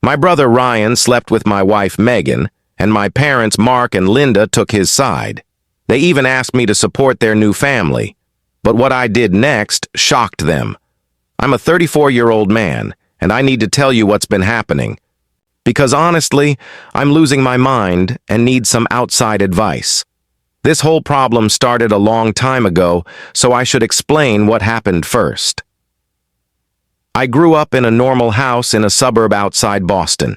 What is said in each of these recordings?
My brother Ryan slept with my wife Megan, and my parents Mark and Linda took his side. They even asked me to support their new family. But what I did next shocked them. I'm a 34-year-old man, and I need to tell you what's been happening. Because honestly, I'm losing my mind and need some outside advice. This whole problem started a long time ago, so I should explain what happened first. I grew up in a normal house in a suburb outside Boston.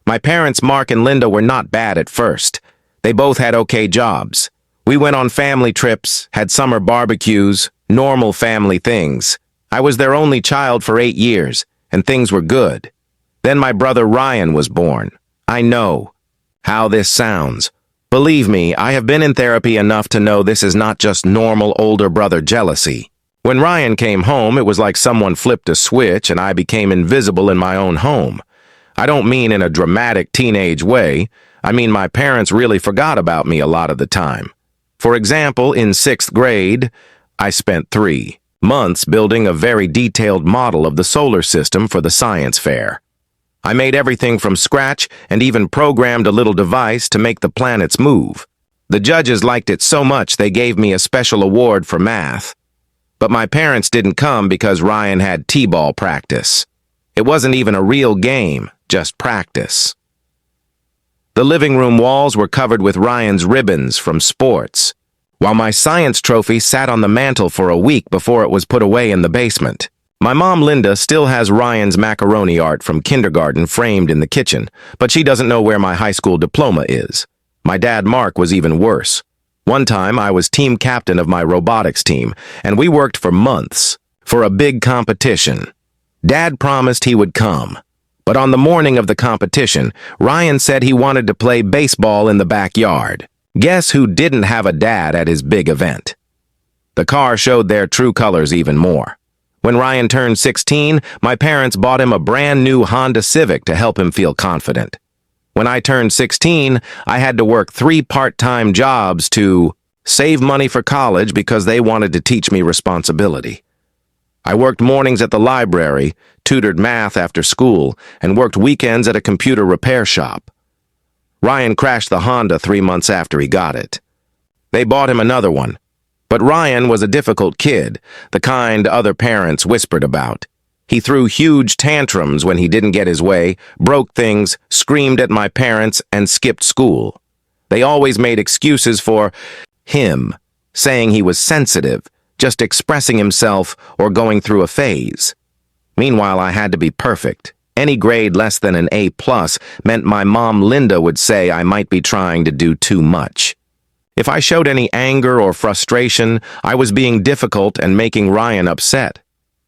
My parents, Mark and Linda, were not bad at first. They both had okay jobs. We went on family trips, had summer barbecues, normal family things. I was their only child for 8 years, and things were good. Then my brother Ryan was born. I know how this sounds. Believe me, I have been in therapy enough to know this is not just normal older brother jealousy. When Ryan came home, it was like someone flipped a switch and I became invisible in my own home. I don't mean in a dramatic teenage way. I mean my parents really forgot about me a lot of the time. For example, in 6th grade, I spent 3 months building a very detailed model of the solar system for the science fair. I made everything from scratch and even programmed a little device to make the planets move. The judges liked it so much they gave me a special award for math. But my parents didn't come because Ryan had t-ball practice. It wasn't even a real game, just practice. The living room walls were covered with Ryan's ribbons from sports, while my science trophy sat on the mantel for a week before it was put away in the basement. My mom, Linda, still has Ryan's macaroni art from kindergarten framed in the kitchen, but she doesn't know where my high school diploma is. My dad, Mark, was even worse. One time, I was team captain of my robotics team, and we worked for months for a big competition. Dad promised he would come. But on the morning of the competition, Ryan said he wanted to play baseball in the backyard. Guess who didn't have a dad at his big event? The car showed their true colors even more. When Ryan turned 16, my parents bought him a brand new Honda Civic to help him feel confident. When I turned 16, I had to work 3 part-time jobs to save money for college because they wanted to teach me responsibility. I worked mornings at the library, tutored math after school, and worked weekends at a computer repair shop. Ryan crashed the Honda 3 months after he got it. They bought him another one. But Ryan was a difficult kid, the kind other parents whispered about. He threw huge tantrums when he didn't get his way, broke things, screamed at my parents, and skipped school. They always made excuses for him, saying he was sensitive, just expressing himself or going through a phase. Meanwhile, I had to be perfect. Any grade less than an A+ meant my mom Linda would say I might be trying to do too much. If I showed any anger or frustration, I was being difficult and making Ryan upset.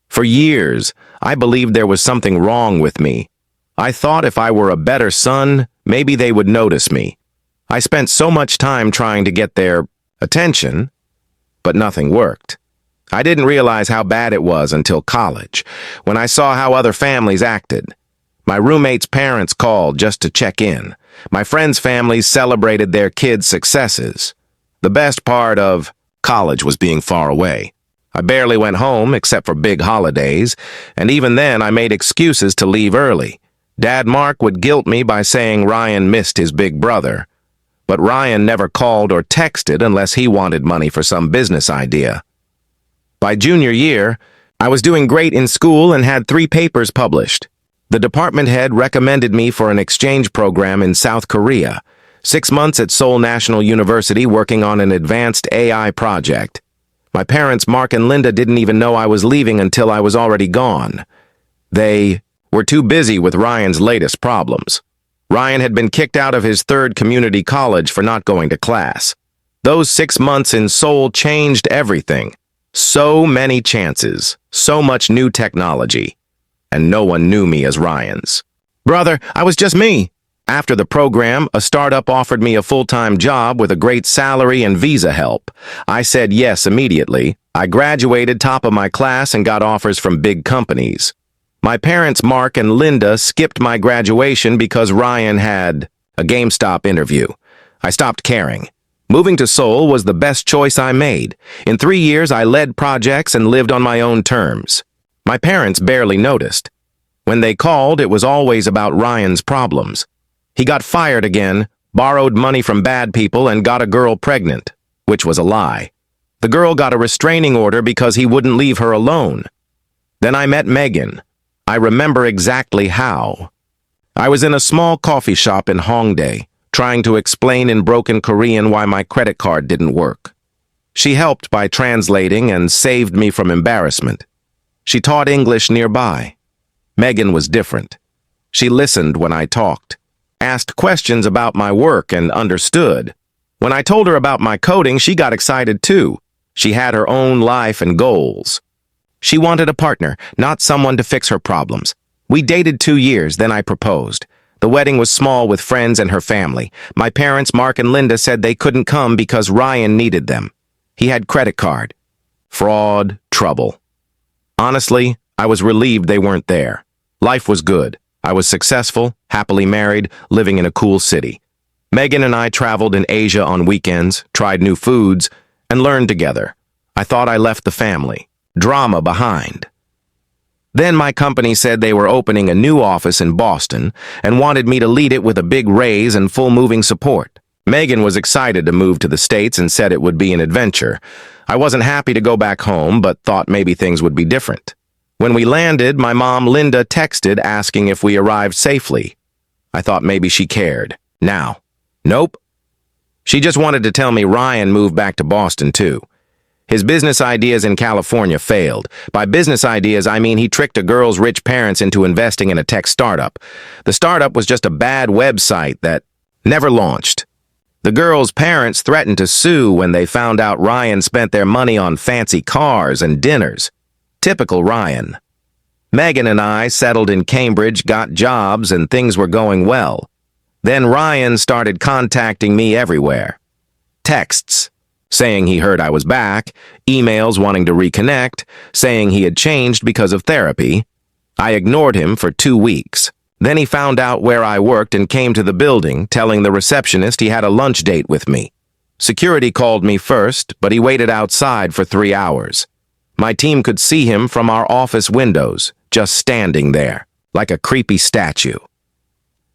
For years, I believed there was something wrong with me. I thought if I were a better son, maybe they would notice me. I spent so much time trying to get their attention, but nothing worked. I didn't realize how bad it was until college, when I saw how other families acted. My roommate's parents called just to check in. My friends' families celebrated their kids' successes. The best part of college was being far away. I barely went home except for big holidays, and even then I made excuses to leave early. Dad Mark would guilt me by saying Ryan missed his big brother. But Ryan never called or texted unless he wanted money for some business idea. By junior year, I was doing great in school and had 3 papers published. The department head recommended me for an exchange program in South Korea, 6 months at Seoul National University working on an advanced AI project. My parents, Mark and Linda, didn't even know I was leaving until I was already gone. They were too busy with Ryan's latest problems. Ryan had been kicked out of his 3rd community college for not going to class. Those 6 months in Seoul changed everything. So many chances, so much new technology, and no one knew me as Ryan's. Brother, I was just me. After the program, a startup offered me a full-time job with a great salary and visa help. I said yes immediately. I graduated top of my class and got offers from big companies. My parents, Mark and Linda, skipped my graduation because Ryan had a GameStop interview. I stopped caring. Moving to Seoul was the best choice I made. In 3 years, I led projects and lived on my own terms. My parents barely noticed. When they called, it was always about Ryan's problems. He got fired again, borrowed money from bad people, and got a girl pregnant, which was a lie. The girl got a restraining order because he wouldn't leave her alone. Then I met Megan. I remember exactly how. I was in a small coffee shop in Hongdae, trying to explain in broken Korean why my credit card didn't work. She helped by translating and saved me from embarrassment. She taught English nearby. Megan was different. She listened when I talked, asked questions about my work, and understood. When I told her about my coding, she got excited too. She had her own life and goals. She wanted a partner, not someone to fix her problems. We dated 2 years, then I proposed. The wedding was small with friends and her family. My parents, Mark and Linda, said they couldn't come because Ryan needed them. He had credit card. Fraud, trouble. Honestly, I was relieved they weren't there. Life was good. I was successful, happily married, living in a cool city. Megan and I traveled in Asia on weekends, tried new foods, and learned together. I thought I left the family, drama behind. Then my company said they were opening a new office in Boston and wanted me to lead it with a big raise and full moving support. Megan was excited to move to the States and said it would be an adventure. I wasn't happy to go back home, but thought maybe things would be different. When we landed, my mom, Linda, texted asking if we arrived safely. I thought maybe she cared. Now, nope. She just wanted to tell me Ryan moved back to Boston, too. His business ideas in California failed. By business ideas, I mean he tricked a girl's rich parents into investing in a tech startup. The startup was just a bad website that never launched. The girl's parents threatened to sue when they found out Ryan spent their money on fancy cars and dinners. Typical Ryan. Megan and I settled in Cambridge, got jobs, and things were going well. Then Ryan started contacting me everywhere. Texts, saying he heard I was back, emails wanting to reconnect, saying he had changed because of therapy. I ignored him for 2 weeks. Then he found out where I worked and came to the building, telling the receptionist he had a lunch date with me. Security called me first, but he waited outside for 3 hours. My team could see him from our office windows, just standing there, like a creepy statue.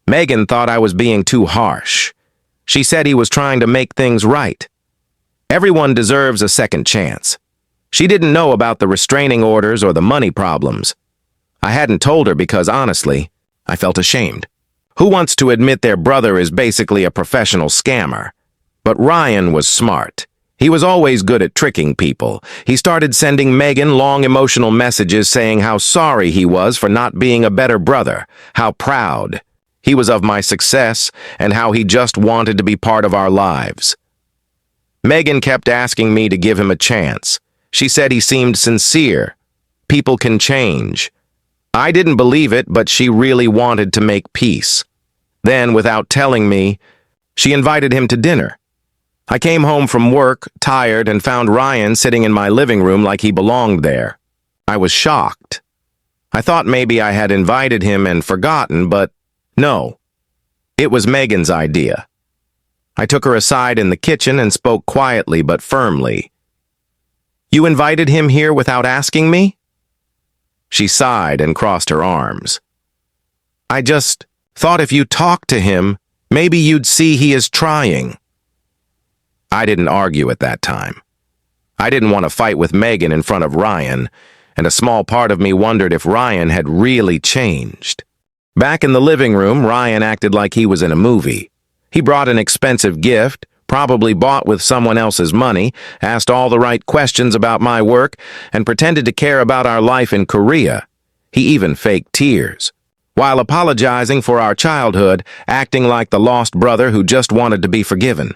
Megan thought I was being too harsh. She said he was trying to make things right. Everyone deserves a second chance. She didn't know about the restraining orders or the money problems. I hadn't told her because, honestly, I felt ashamed. Who wants to admit their brother is basically a professional scammer? But Ryan was smart. He was always good at tricking people. He started sending Megan long emotional messages saying how sorry he was for not being a better brother, how proud he was of my success, and how he just wanted to be part of our lives. Megan kept asking me to give him a chance. She said he seemed sincere. People can change. I didn't believe it, but she really wanted to make peace. Then, without telling me, she invited him to dinner. I came home from work, tired, and found Ryan sitting in my living room like he belonged there. I was shocked. I thought maybe I had invited him and forgotten, but no. It was Megan's idea. I took her aside in the kitchen and spoke quietly but firmly. "You invited him here without asking me?" She sighed and crossed her arms. "I just thought if you talked to him, maybe you'd see he is trying." I didn't argue at that time. I didn't want to fight with Megan in front of Ryan, and a small part of me wondered if Ryan had really changed. Back in the living room, Ryan acted like he was in a movie. He brought an expensive gift, probably bought with someone else's money, asked all the right questions about my work, and pretended to care about our life in Korea. He even faked tears, while apologizing for our childhood, acting like the lost brother who just wanted to be forgiven.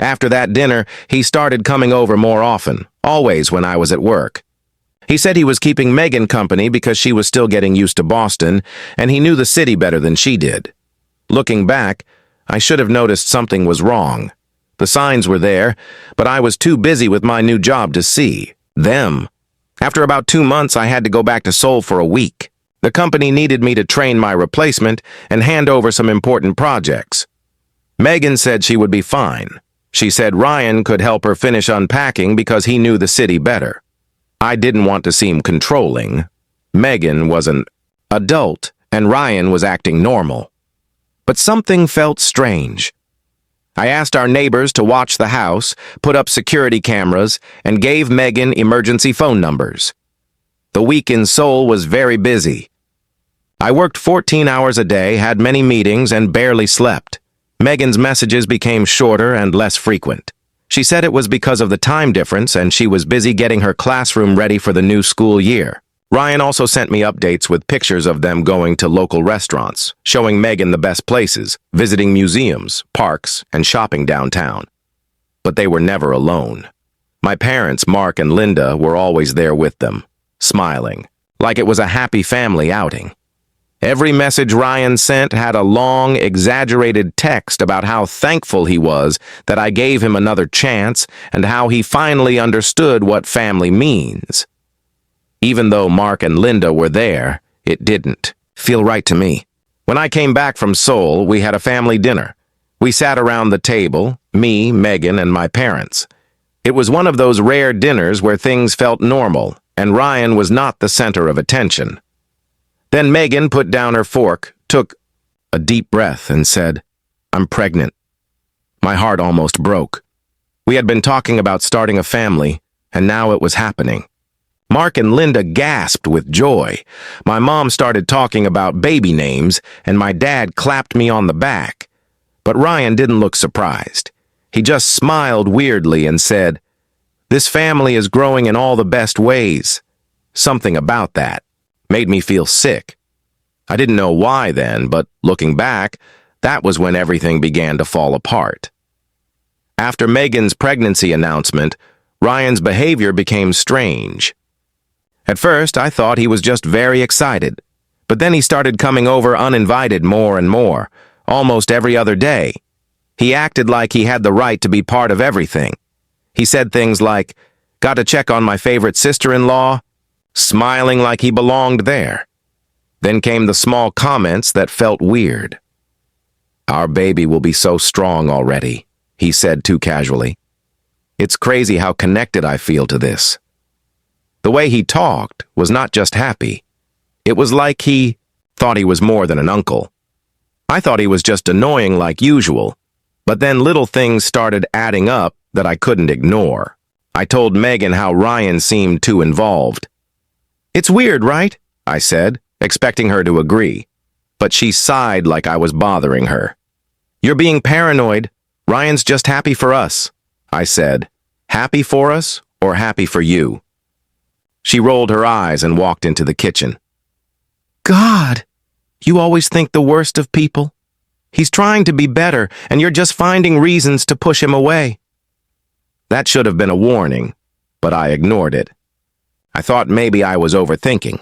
After that dinner, he started coming over more often, always when I was at work. He said he was keeping Megan company because she was still getting used to Boston, and he knew the city better than she did. Looking back, I should have noticed something was wrong. The signs were there, but I was too busy with my new job to see them. After about 2 months, I had to go back to Seoul for a week. The company needed me to train my replacement and hand over some important projects. Megan said she would be fine. She said Ryan could help her finish unpacking because he knew the city better. I didn't want to seem controlling. Megan wasn't adult, and Ryan was acting normal. But something felt strange. I asked our neighbors to watch the house, put up security cameras, and gave Megan emergency phone numbers. The week in Seoul was very busy. I worked 14 hours a day, had many meetings, and barely slept. Megan's messages became shorter and less frequent. She said it was because of the time difference and she was busy getting her classroom ready for the new school year. Ryan also sent me updates with pictures of them going to local restaurants, showing Megan the best places, visiting museums, parks, and shopping downtown. But they were never alone. My parents, Mark and Linda, were always there with them, smiling, like it was a happy family outing. Every message Ryan sent had a long, exaggerated text about how thankful he was that I gave him another chance and how he finally understood what family means. Even though Mark and Linda were there, it didn't feel right to me. When I came back from Seoul, we had a family dinner. We sat around the table, me, Megan, and my parents. It was one of those rare dinners where things felt normal, and Ryan was not the center of attention. Then Megan put down her fork, took a deep breath, and said, "I'm pregnant." My heart almost broke. We had been talking about starting a family, and now it was happening. Mark and Linda gasped with joy. My mom started talking about baby names, and my dad clapped me on the back. But Ryan didn't look surprised. He just smiled weirdly and said, "This family is growing in all the best ways." Something about that made me feel sick. I didn't know why then, but looking back, that was when everything began to fall apart. After Megan's pregnancy announcement, Ryan's behavior became strange. At first, I thought he was just very excited, but then he started coming over uninvited more and more, almost every other day. He acted like he had the right to be part of everything. He said things like, "Got to check on my favorite sister-in-law," smiling like he belonged there. Then came the small comments that felt weird. "Our baby will be so strong already," he said too casually. "It's crazy how connected I feel to this." The way he talked was not just happy. It was like he thought he was more than an uncle. I thought he was just annoying like usual, but then little things started adding up that I couldn't ignore. I told Megan how Ryan seemed too involved. "It's weird, right?" I said, expecting her to agree. But she sighed like I was bothering her. "You're being paranoid. Ryan's just happy for us," I said. "Happy for us or happy for you?" She rolled her eyes and walked into the kitchen. "God, you always think the worst of people. He's trying to be better, and you're just finding reasons to push him away." That should have been a warning, but I ignored it. I thought maybe I was overthinking.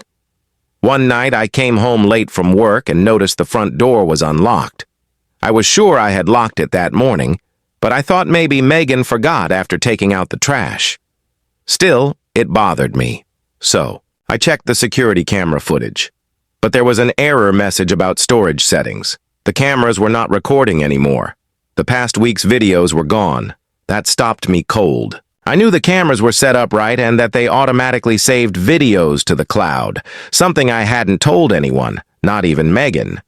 One night I came home late from work and noticed the front door was unlocked. I was sure I had locked it that morning, but I thought maybe Megan forgot after taking out the trash. Still, it bothered me. So, I checked the security camera footage. But there was an error message about storage settings. The cameras were not recording anymore. The past week's videos were gone. That stopped me cold. I knew the cameras were set up right and that they automatically saved videos to the cloud, something I hadn't told anyone, not even Megan.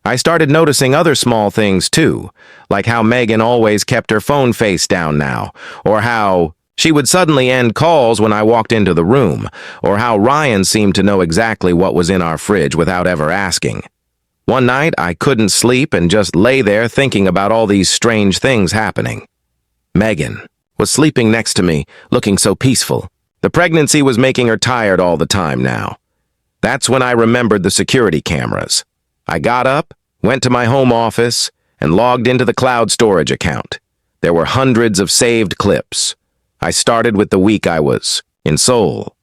I started noticing other small things too, like how Megan always kept her phone face down now, or how she would suddenly end calls when I walked into the room, or how Ryan seemed to know exactly what was in our fridge without ever asking. One night, I couldn't sleep and just lay there thinking about all these strange things happening. Megan was sleeping next to me, looking so peaceful. The pregnancy was making her tired all the time now. That's when I remembered the security cameras. I got up, went to my home office, and logged into the cloud storage account. There were hundreds of saved clips. I started with the week I was in Seoul.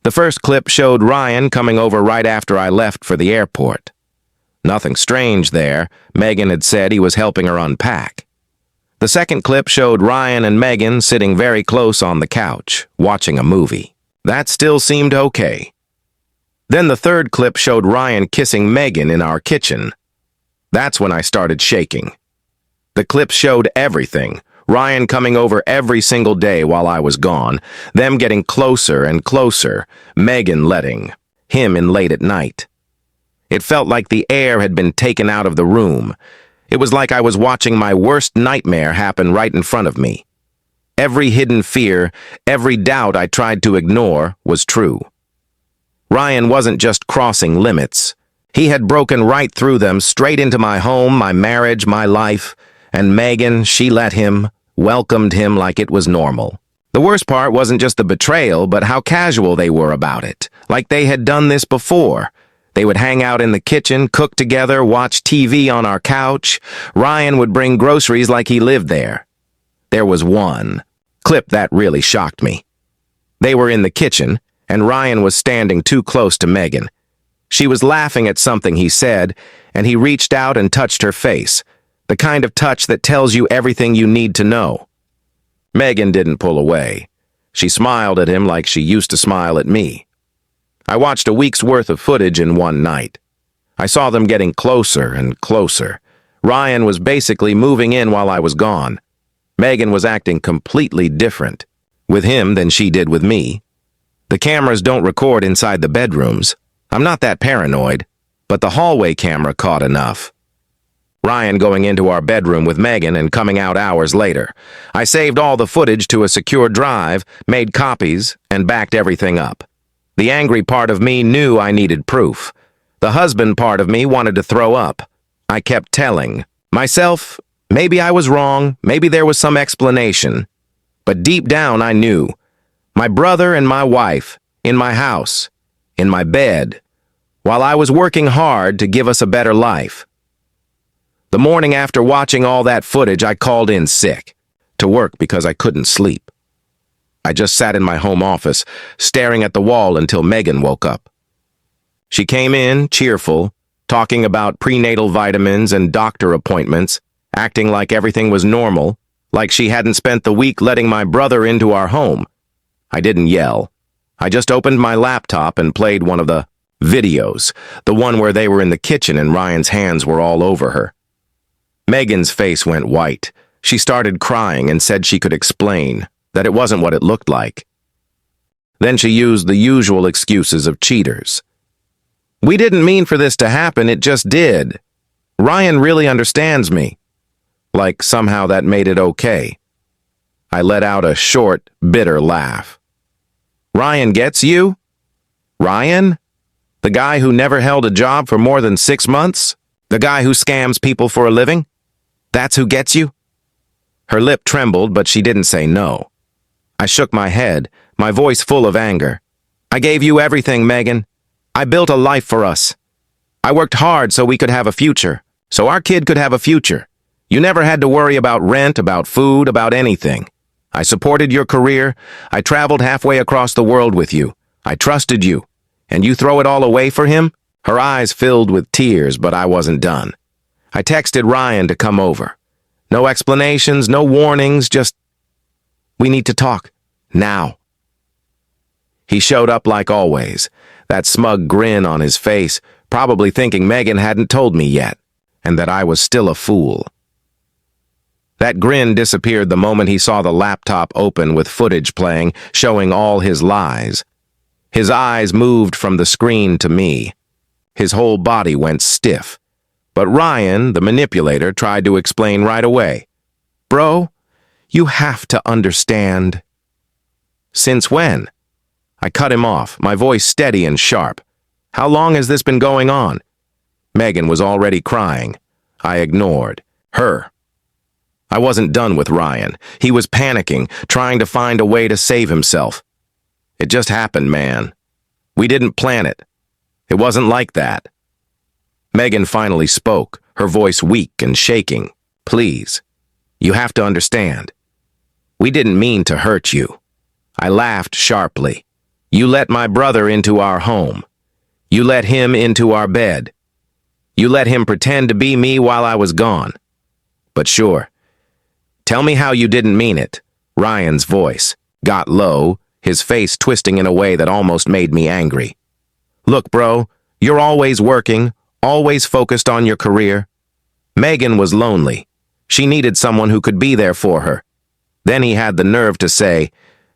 The first clip showed Ryan coming over right after I left for the airport. Nothing strange there. Megan had said he was helping her unpack. The second clip showed Ryan and Megan sitting very close on the couch, watching a movie. That still seemed okay. Then the third clip showed Ryan kissing Megan in our kitchen. That's when I started shaking. The clips showed everything. Ryan coming over every single day while I was gone, them getting closer and closer, Megan letting him in late at night. It felt like the air had been taken out of the room. It was like I was watching my worst nightmare happen right in front of me. Every hidden fear, every doubt I tried to ignore was true. Ryan wasn't just crossing limits. He had broken right through them, straight into my home, my marriage, my life. And Megan, she let him, welcomed him like it was normal. The worst part wasn't just the betrayal, but how casual they were about it. Like they had done this before. They would hang out in the kitchen, cook together, watch TV on our couch. Ryan would bring groceries like he lived there. There was one clip that really shocked me. They were in the kitchen, and Ryan was standing too close to Megan. She was laughing at something he said, and he reached out and touched her face, the kind of touch that tells you everything you need to know. Megan didn't pull away. She smiled at him like she used to smile at me. I watched a week's worth of footage in one night. I saw them getting closer and closer. Ryan was basically moving in while I was gone. Megan was acting completely different with him than she did with me. The cameras don't record inside the bedrooms. I'm not that paranoid, but the hallway camera caught enough. Ryan going into our bedroom with Megan and coming out hours later. I saved all the footage to a secure drive, made copies, and backed everything up. The angry part of me knew I needed proof. The husband part of me wanted to throw up. I kept telling myself, maybe I was wrong, maybe there was some explanation. But deep down I knew. My brother and my wife, in my house, in my bed, while I was working hard to give us a better life. The morning after watching all that footage, I called in sick to work because I couldn't sleep. I just sat in my home office, staring at the wall until Megan woke up. She came in, cheerful, talking about prenatal vitamins and doctor appointments, acting like everything was normal, like she hadn't spent the week letting my brother into our home. I didn't yell. I just opened my laptop and played one of the videos, the one where they were in the kitchen and Ryan's hands were all over her. Megan's face went white. She started crying and said she could explain, that it wasn't what it looked like. Then she used the usual excuses of cheaters. We didn't mean for this to happen, it just did. Ryan really understands me. Like somehow that made it okay. I let out a short, bitter laugh. Ryan gets you? Ryan? The guy who never held a job for more than 6 months? The guy who scams people for a living? That's who gets you? Her lip trembled, but she didn't say no. I shook my head, my voice full of anger. I gave you everything, Megan. I built a life for us. I worked hard so we could have a future, so our kid could have a future. You never had to worry about rent, about food, about anything. I supported your career. I traveled halfway across the world with you. I trusted you. And you throw it all away for him? Her eyes filled with tears, but I wasn't done. I texted Ryan to come over. No explanations, no warnings, just, we need to talk. Now. He showed up like always, that smug grin on his face, probably thinking Megan hadn't told me yet, and that I was still a fool. That grin disappeared the moment he saw the laptop open with footage playing, showing all his lies. His eyes moved from the screen to me. His whole body went stiff. But Ryan, the manipulator, tried to explain right away. Bro, you have to understand. Since when? I cut him off, my voice steady and sharp. How long has this been going on? Megan was already crying. I ignored her. I wasn't done with Ryan. He was panicking, trying to find a way to save himself. It just happened, man. We didn't plan it. It wasn't like that. Megan finally spoke, her voice weak and shaking. Please, you have to understand. We didn't mean to hurt you. I laughed sharply. You let my brother into our home. You let him into our bed. You let him pretend to be me while I was gone. But sure, tell me how you didn't mean it. Ryan's voice got low, his face twisting in a way that almost made me angry. Look, bro, you're always working, always focused on your career. Megan was lonely. She needed someone who could be there for her. Then he had the nerve to say,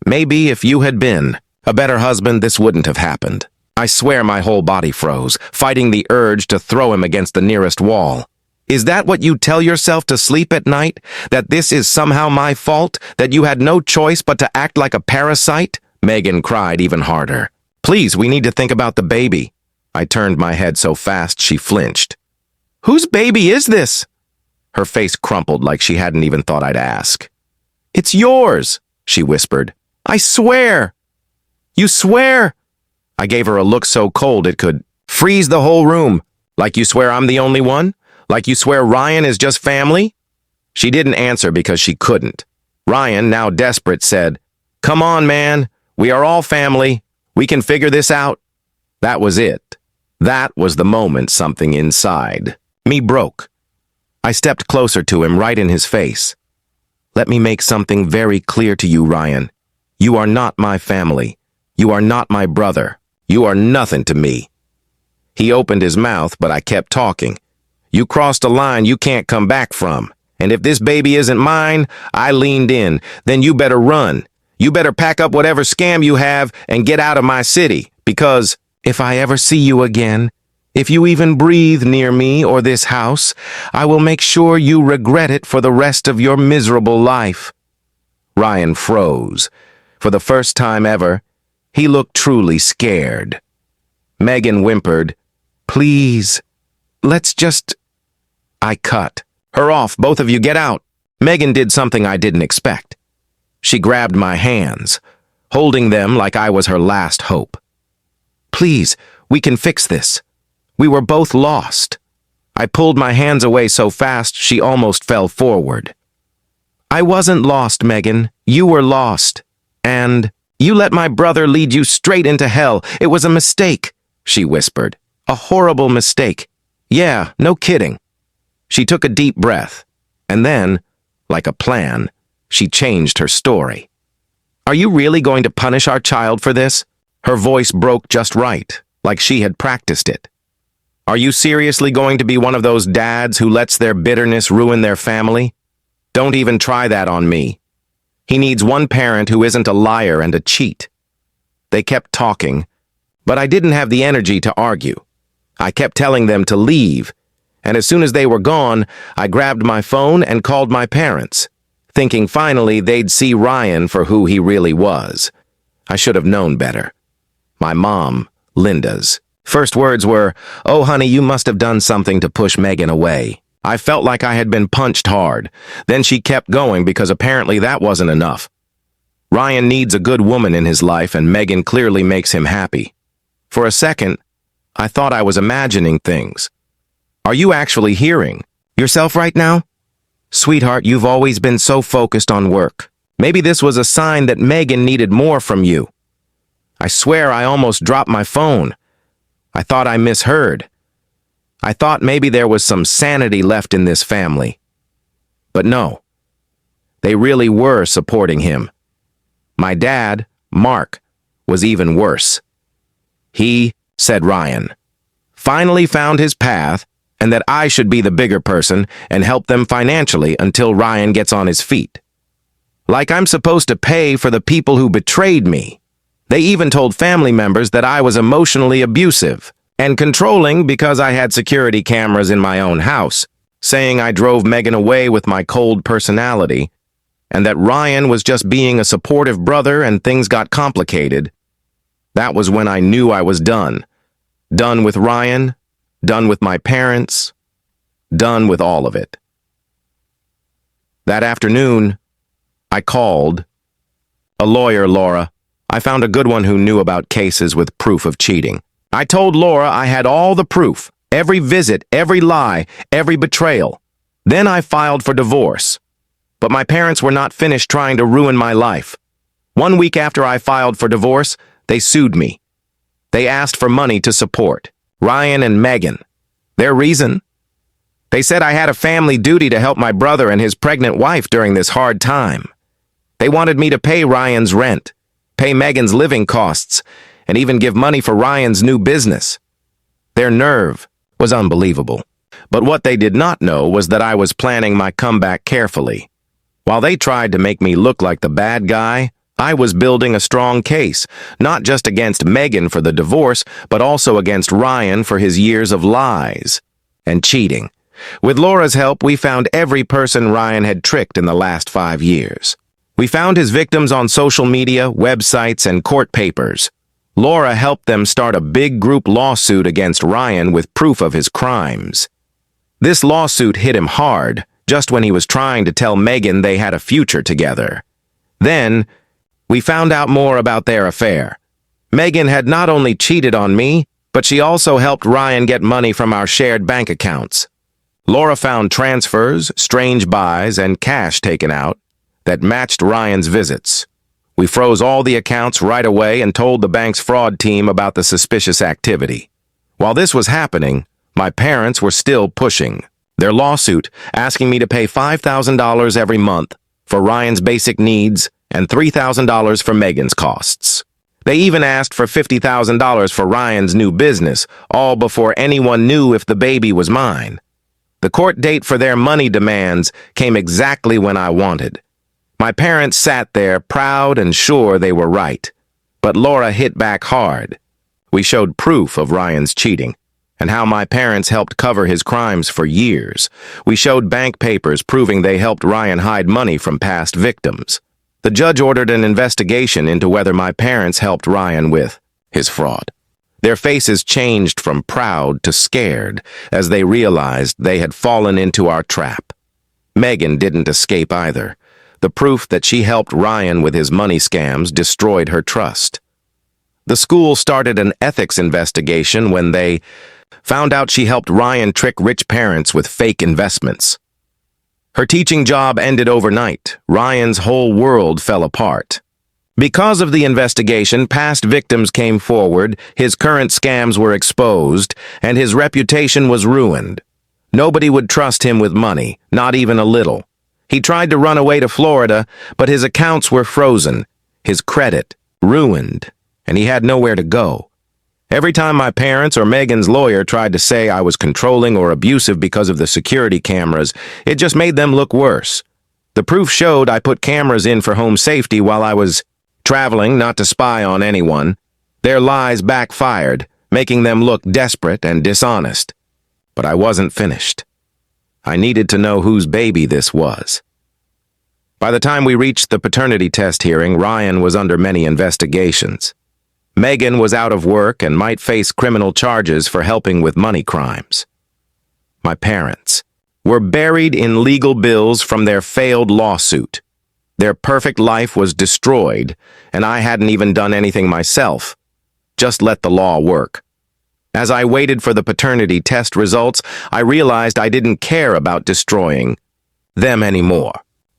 maybe if you had been a better husband, this wouldn't have happened. I swear my whole body froze, fighting the urge to throw him against the nearest wall. Is that what you tell yourself to sleep at night? That this is somehow my fault? That you had no choice but to act like a parasite? Megan cried even harder. Please, we need to think about the baby. I turned my head so fast she flinched. Whose baby is this? Her face crumpled like she hadn't even thought I'd ask. It's yours, she whispered. I swear. You swear? I gave her a look so cold it could freeze the whole room. Like you swear I'm the only one? Like you swear Ryan is just family? She didn't answer because she couldn't. Ryan, now desperate, said, Come on, man. We are all family. We can figure this out. That was it. That was the moment something inside me broke. I stepped closer to him, right in his face. Let me make something very clear to you, Ryan. You are not my family. You are not my brother. You are nothing to me. He opened his mouth, but I kept talking. You crossed a line you can't come back from. And if this baby isn't mine, I leaned in. Then you better run. You better pack up whatever scam you have and get out of my city. Because if I ever see you again, if you even breathe near me or this house, I will make sure you regret it for the rest of your miserable life. Ryan froze. For the first time ever, he looked truly scared. Megan whimpered, Please, let's just... I cut. Her off, both of you get out. Megan did something I didn't expect. She grabbed my hands, holding them like I was her last hope. Please, we can fix this. We were both lost. I pulled my hands away so fast she almost fell forward. I wasn't lost, Megan. You were lost. And you let my brother lead you straight into hell. It was a mistake, she whispered. A horrible mistake. Yeah, no kidding. She took a deep breath, and then, like a plan, she changed her story. Are you really going to punish our child for this? Her voice broke just right, like she had practiced it. Are you seriously going to be one of those dads who lets their bitterness ruin their family? Don't even try that on me. He needs one parent who isn't a liar and a cheat. They kept talking, but I didn't have the energy to argue. I kept telling them to leave, and as soon as they were gone, I grabbed my phone and called my parents, thinking finally they'd see Ryan for who he really was. I should have known better. My mom, Linda's first words were, Oh, honey, you must have done something to push Megan away. I felt like I had been punched hard. Then she kept going because apparently that wasn't enough. Ryan needs a good woman in his life, and Megan clearly makes him happy. For a second, I thought I was imagining things. Are you actually hearing yourself right now? Sweetheart, you've always been so focused on work. Maybe this was a sign that Megan needed more from you. I swear I almost dropped my phone. I thought I misheard. I thought maybe there was some sanity left in this family. But no, they really were supporting him. My dad, Mark, was even worse. He, said Ryan, finally found his path, and that I should be the bigger person and help them financially until Ryan gets on his feet. Like I'm supposed to pay for the people who betrayed me. They even told family members that I was emotionally abusive and controlling because I had security cameras in my own house, saying I drove Megan away with my cold personality, and that Ryan was just being a supportive brother and things got complicated. That was when I knew I was done. Done with Ryan, done with my parents, done with all of it. That afternoon, I called a lawyer, Laura. I found a good one who knew about cases with proof of cheating. I told Laura I had all the proof, every visit, every lie, every betrayal. Then I filed for divorce. But my parents were not finished trying to ruin my life. 1 week after I filed for divorce, they sued me. They asked for money to support Ryan and Megan. Their reason? They said I had a family duty to help my brother and his pregnant wife during this hard time. They wanted me to pay Ryan's rent, pay Megan's living costs, and even give money for Ryan's new business. Their nerve was unbelievable. But what they did not know was that I was planning my comeback carefully. While they tried to make me look like the bad guy, I was building a strong case, not just against Megan for the divorce, but also against Ryan for his years of lies and cheating. With Laura's help, we found every person Ryan had tricked in the last 5 years. We found his victims on social media, websites, and court papers. Laura helped them start a big group lawsuit against Ryan with proof of his crimes. This lawsuit hit him hard, just when he was trying to tell Megan they had a future together. Then, we found out more about their affair. Megan had not only cheated on me, but she also helped Ryan get money from our shared bank accounts. Laura found transfers, strange buys, and cash taken out that matched Ryan's visits. We froze all the accounts right away and told the bank's fraud team about the suspicious activity. While this was happening, my parents were still pushing their lawsuit, asking me to pay $5,000 every month for Ryan's basic needs and $3,000 for Megan's costs. They even asked for $50,000 for Ryan's new business, all before anyone knew if the baby was mine. The court date for their money demands came exactly when I wanted. My parents sat there, proud and sure they were right. But Laura hit back hard. We showed proof of Ryan's cheating and how my parents helped cover his crimes for years. We showed bank papers proving they helped Ryan hide money from past victims. The judge ordered an investigation into whether my parents helped Ryan with his fraud. Their faces changed from proud to scared as they realized they had fallen into our trap. Megan didn't escape either. The proof that she helped Ryan with his money scams destroyed her trust. The school started an ethics investigation when they found out she helped Ryan trick rich parents with fake investments. Her teaching job ended overnight. Ryan's whole world fell apart. Because of the investigation, past victims came forward, his current scams were exposed, and his reputation was ruined. Nobody would trust him with money, not even a little. He tried to run away to Florida, but his accounts were frozen, his credit ruined, and he had nowhere to go. Every time my parents or Megan's lawyer tried to say I was controlling or abusive because of the security cameras, it just made them look worse. The proof showed I put cameras in for home safety while I was traveling, not to spy on anyone. Their lies backfired, making them look desperate and dishonest. But I wasn't finished. I needed to know whose baby this was. By the time we reached the paternity test hearing, Ryan was under many investigations. Megan was out of work and might face criminal charges for helping with money crimes. My parents were buried in legal bills from their failed lawsuit. Their perfect life was destroyed, and I hadn't even done anything myself. Just let the law work. As I waited for the paternity test results, I realized I didn't care about destroying them anymore.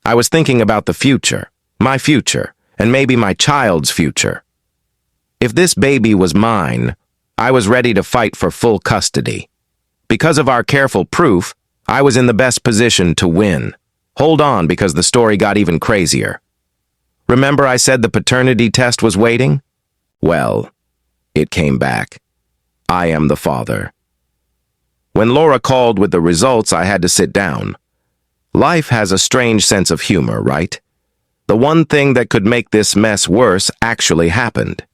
I was thinking about the future, my future, and maybe my child's future. If this baby was mine, I was ready to fight for full custody. Because of our careful proof, I was in the best position to win. Hold on, because the story got even crazier. Remember I said the paternity test was waiting? Well, it came back. I am the father. When Laura called with the results, I had to sit down. Life has a strange sense of humor, right? The one thing that could make this mess worse actually happened.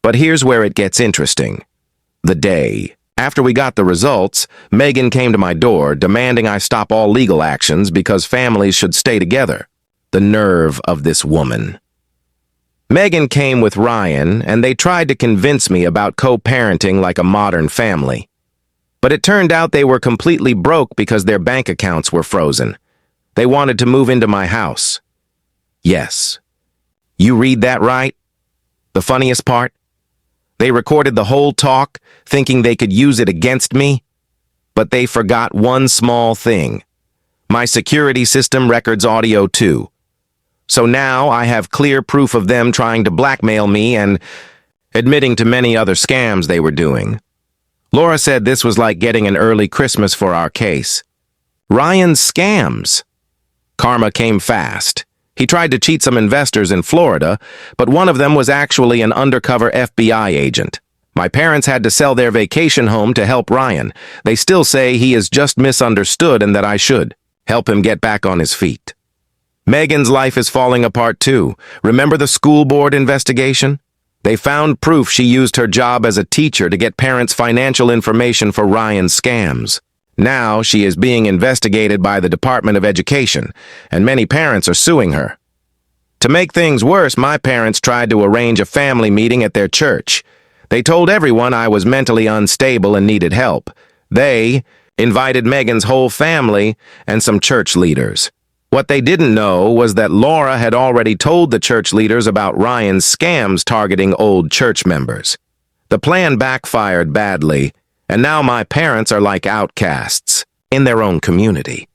But here's where it gets interesting. The day after we got the results, Megan came to my door demanding I stop all legal actions because families should stay together. The nerve of this woman. Megan came with Ryan, and they tried to convince me about co-parenting like a modern family. But it turned out they were completely broke because their bank accounts were frozen. They wanted to move into my house. Yes. You read that right? The funniest part? They recorded the whole talk, thinking they could use it against me. But they forgot one small thing. My security system records audio too. So now I have clear proof of them trying to blackmail me and admitting to many other scams they were doing. Laura said this was like getting an early Christmas for our case. Ryan's scams. Karma came fast. He tried to cheat some investors in Florida, but one of them was actually an undercover FBI agent. My parents had to sell their vacation home to help Ryan. They still say he is just misunderstood and that I should help him get back on his feet. Megan's life is falling apart too. Remember the school board investigation? They found proof she used her job as a teacher to get parents' financial information for Ryan's scams. Now she is being investigated by the Department of Education, and many parents are suing her. To make things worse, my parents tried to arrange a family meeting at their church. They told everyone I was mentally unstable and needed help. They invited Megan's whole family and some church leaders. What they didn't know was that Laura had already told the church leaders about Ryan's scams targeting old church members. The plan backfired badly, and now my parents are like outcasts in their own community.